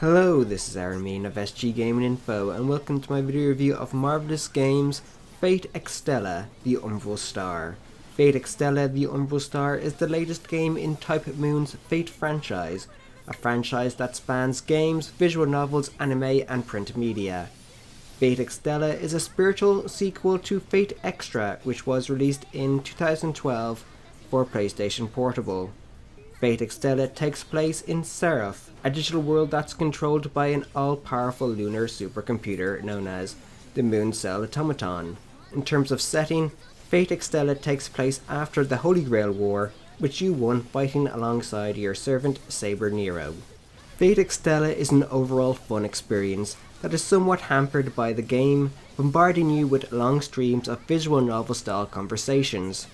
Hello, this is Aaron Mean of SG Gaming Info, and welcome to my video review of Marvelous Games' Fate Extella, the Umbral Star. Fate Extella, the Umbral Star is the latest game in Type Moon's Fate franchise, a franchise that spans games, visual novels, anime, and print media. Fate Extella is a spiritual sequel to Fate Extra, which was released in 2012 for PlayStation Portable. Fate Extella takes place in Seraph, a digital world that's controlled by an all-powerful lunar supercomputer known as the Moon Cell Automaton. In terms of setting, Fate Extella takes place after the Holy Grail War, which you won fighting alongside your servant Saber Nero. Fate Extella is an overall fun experience that is somewhat hampered by the game bombarding you with long streams of visual novel style conversations.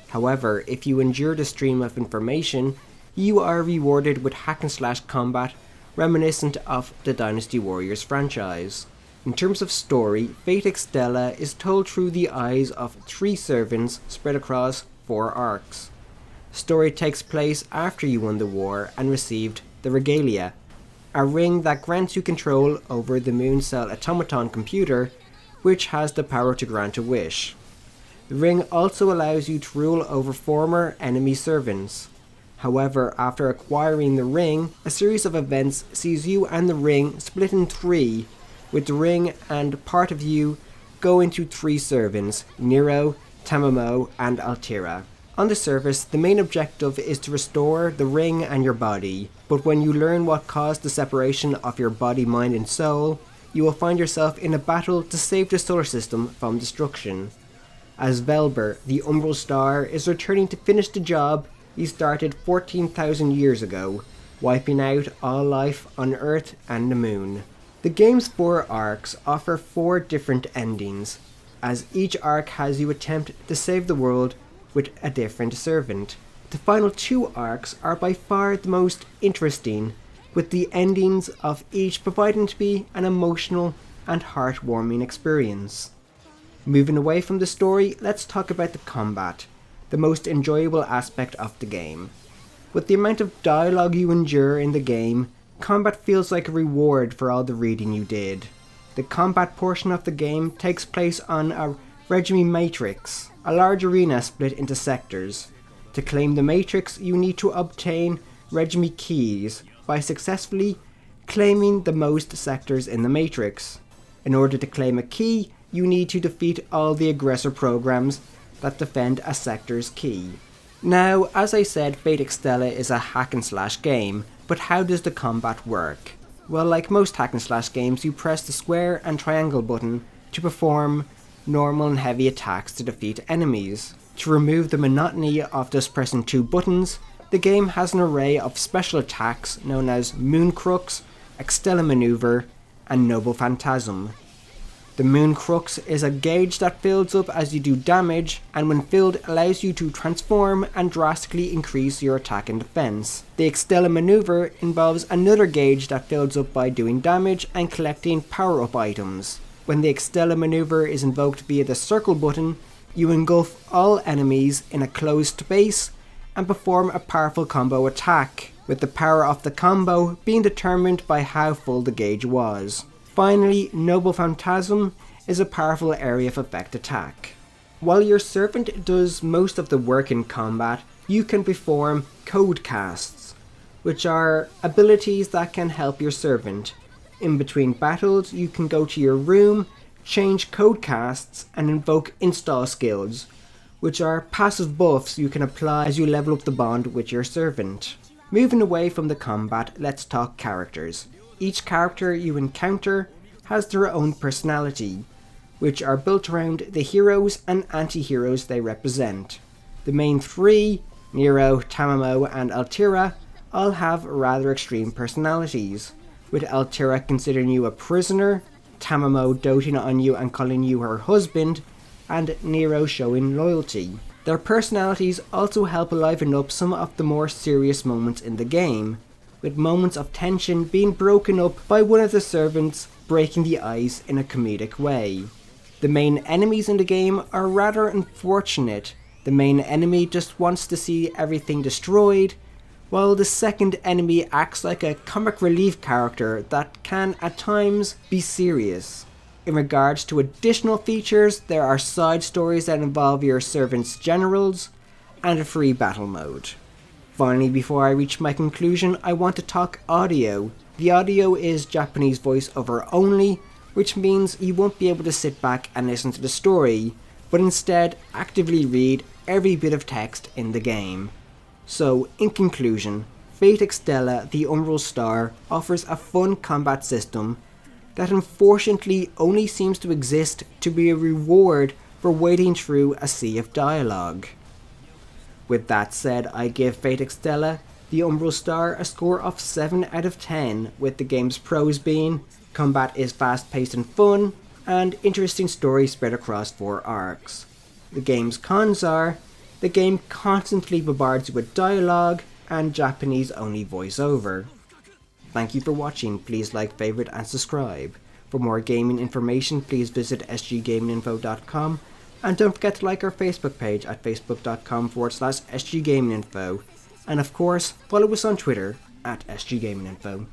However, if you endure the stream of information, you are rewarded with hack-and-slash combat reminiscent of the Dynasty Warriors franchise. In terms of story, Fate Extella is told through the eyes of 3 servants spread across 4 arcs. Story takes place after you won the war and received the Regalia, a ring that grants you control over the Moon Cell Automaton computer, which has the power to grant a wish. The ring also allows you to rule over former enemy servants. However, after acquiring the ring, a series of events sees you and the ring split in 3, with the ring and part of you go into 3 servants, Nero, Tamamo, and Altira. On the surface, the main objective is to restore the ring and your body, but when you learn what caused the separation of your body, mind, and soul, you will find yourself in a battle to save the solar system from destruction. As Velber, the Umbral Star, is returning to finish the job he started 14,000 years ago, wiping out all life on Earth and the Moon. The game's 4 arcs offer 4 different endings, as each arc has you attempt to save the world with a different servant. The final 2 arcs are by far the most interesting, with the endings of each providing to be an emotional and heartwarming experience. Moving away from the story, let's talk about the combat, the most enjoyable aspect of the game. With the amount of dialogue you endure in the game, combat feels like a reward for all the reading you did. The combat portion of the game takes place on a regime matrix, a large arena split into sectors. To claim the matrix, you need to obtain regime keys by successfully claiming the most sectors in the matrix. In order to claim a key, you need to defeat all the aggressor programs that defend a sector's key. Now, as I said, Fate Extella is a hack-and-slash game, but how does the combat work? Well, like most hack-and-slash games, you press the square and triangle button to perform normal and heavy attacks to defeat enemies. To remove the monotony of just pressing 2 buttons, the game has an array of special attacks known as Moon Crux, Extella Maneuver, and Noble Phantasm. The Moon Crux is a gauge that fills up as you do damage, and when filled allows you to transform and drastically increase your attack and defense. The Extella Maneuver involves another gauge that fills up by doing damage and collecting power-up items. When the Extella Maneuver is invoked via the circle button, you engulf all enemies in a closed space and perform a powerful combo attack, with the power of the combo being determined by how full the gauge was. Finally, Noble Phantasm is a powerful area of effect attack. While your servant does most of the work in combat, you can perform code casts, which are abilities that can help your servant. In between battles, you can go to your room, change code casts, and invoke install skills, which are passive buffs you can apply as you level up the bond with your servant. Moving away from the combat, let's talk characters. Each character you encounter has their own personality, which are built around the heroes and anti-heroes they represent. The main 3, Nero, Tamamo, and Altira, all have rather extreme personalities, with Altira considering you a prisoner, Tamamo doting on you and calling you her husband, and Nero showing loyalty. Their personalities also help liven up some of the more serious moments in the game, with moments of tension being broken up by one of the servants breaking the ice in a comedic way. The main enemies in the game are rather unfortunate. The main enemy just wants to see everything destroyed, while the second enemy acts like a comic relief character that can at times be serious. In regards to additional features, there are side stories that involve your servant's generals, and a free battle mode. Finally, before I reach my conclusion, I want to talk audio. The audio is Japanese voiceover only, which means you won't be able to sit back and listen to the story, but instead actively read every bit of text in the game. So, in conclusion, Fate Extella the Umbral Star offers a fun combat system that unfortunately only seems to exist to be a reward for wading through a sea of dialogue. With that said, I give Fate Extella the Umbral Star a score of 7 out of 10, with the game's pros being combat is fast paced and fun, and interesting story spread across 4 arcs. The game's cons are the game constantly bombards you with dialogue and Japanese only voiceover. Thank you for watching. Please like, favorite and subscribe. For more gaming information, please visit sggaminginfo.com, and don't forget to like our Facebook page at facebook.com/sggaminginfo, and of course follow us on Twitter at sggaminginfo.